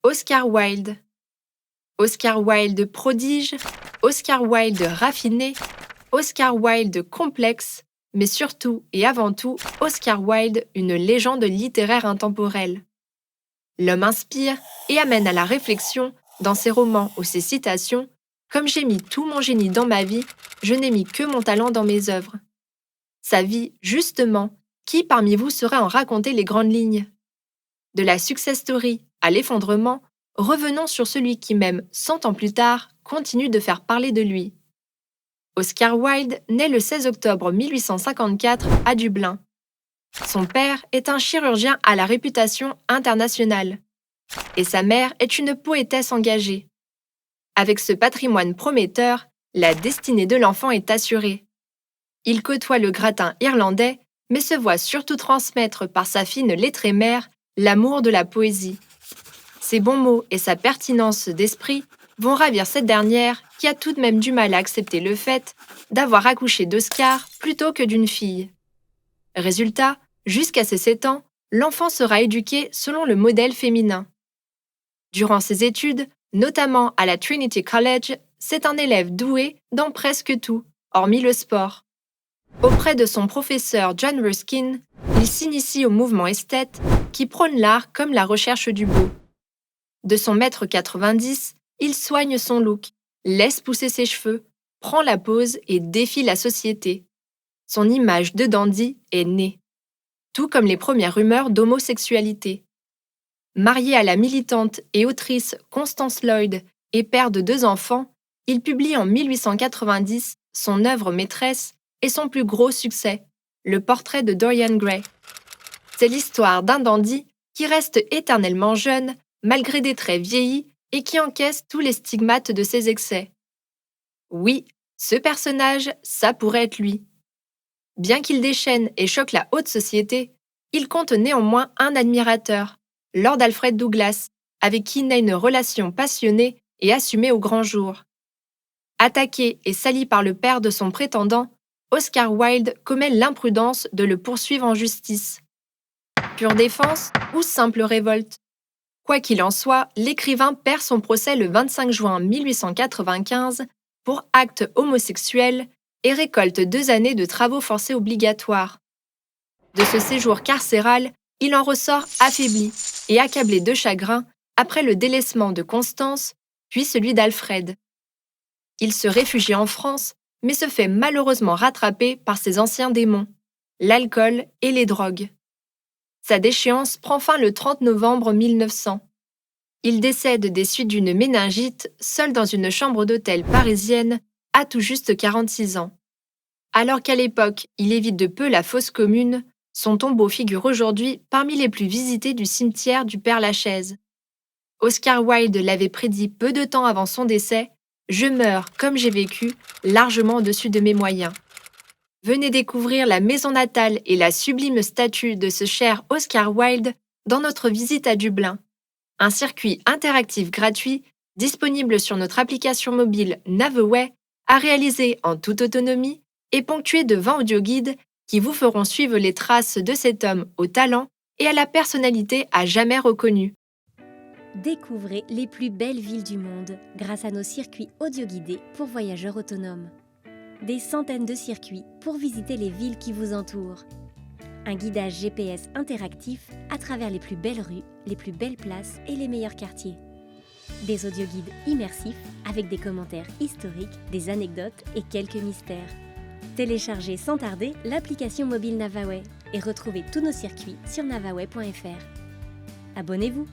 Oscar Wilde. Oscar Wilde prodige, Oscar Wilde raffiné, Oscar Wilde complexe, mais surtout et avant tout, Oscar Wilde, une légende littéraire intemporelle. L'homme inspire et amène à la réflexion dans ses romans ou ses citations. Comme j'ai mis tout mon génie dans ma vie, je n'ai mis que mon talent dans mes œuvres. Sa vie, justement, qui parmi vous saurait en raconter les grandes lignes? De la success story à l'effondrement, revenons sur celui qui, même 100 ans plus tard, continue de faire parler de lui. Oscar Wilde naît le 16 octobre 1854 à Dublin. Son père est un chirurgien à la réputation internationale et sa mère est une poétesse engagée. Avec ce patrimoine prometteur, la destinée de l'enfant est assurée. Il côtoie le gratin irlandais, mais se voit surtout transmettre par sa fine lettrée mère l'amour de la poésie. Ses bons mots et sa pertinence d'esprit vont ravir cette dernière qui a tout de même du mal à accepter le fait d'avoir accouché d'Oscar plutôt que d'une fille. Résultat, jusqu'à ses 7 ans, l'enfant sera éduqué selon le modèle féminin. Durant ses études, notamment à la Trinity College, c'est un élève doué dans presque tout, hormis le sport. Auprès de son professeur John Ruskin, il s'initie au mouvement esthète qui prône l'art comme la recherche du beau. De son mètre 90, il soigne son look, laisse pousser ses cheveux, prend la pose et défie la société. Son image de dandy est née, tout comme les premières rumeurs d'homosexualité. Marié à la militante et autrice Constance Lloyd et père de 2 enfants, il publie en 1890 son œuvre maîtresse et son plus gros succès, le portrait de Dorian Gray. C'est l'histoire d'un dandy qui reste éternellement jeune malgré des traits vieillis et qui encaisse tous les stigmates de ses excès. Oui, ce personnage, ça pourrait être lui. Bien qu'il déchaîne et choque la haute société, il compte néanmoins un admirateur, Lord Alfred Douglas, avec qui il naît une relation passionnée et assumée au grand jour. Attaqué et sali par le père de son prétendant, Oscar Wilde commet l'imprudence de le poursuivre en justice. Pure défense ou simple révolte? Quoi qu'il en soit, l'écrivain perd son procès le 25 juin 1895 pour acte homosexuel et récolte 2 années de travaux forcés obligatoires. De ce séjour carcéral, il en ressort affaibli et accablé de chagrin après le délaissement de Constance, puis celui d'Alfred. Il se réfugie en France, mais se fait malheureusement rattraper par ses anciens démons, l'alcool et les drogues. Sa déchéance prend fin le 30 novembre 1900. Il décède des suites d'une méningite, seul dans une chambre d'hôtel parisienne, à tout juste 46 ans. Alors qu'à l'époque, il évite de peu la fosse commune, son tombeau figure aujourd'hui parmi les plus visités du cimetière du Père-Lachaise. Oscar Wilde l'avait prédit peu de temps avant son décès: « Je meurs, comme j'ai vécu, largement au-dessus de mes moyens ». Venez découvrir la maison natale et la sublime statue de ce cher Oscar Wilde dans notre visite à Dublin. Un circuit interactif gratuit, disponible sur notre application mobile Naveway, à réaliser en toute autonomie et ponctué de 20 audioguides qui vous feront suivre les traces de cet homme au talent et à la personnalité à jamais reconnue. Découvrez les plus belles villes du monde grâce à nos circuits audioguidés pour voyageurs autonomes. Des centaines de circuits pour visiter les villes qui vous entourent. Un guidage GPS interactif à travers les plus belles rues, les plus belles places et les meilleurs quartiers. Des audioguides immersifs avec des commentaires historiques, des anecdotes et quelques mystères. Téléchargez sans tarder l'application mobile Navaway et retrouvez tous nos circuits sur navaway.fr. Abonnez-vous!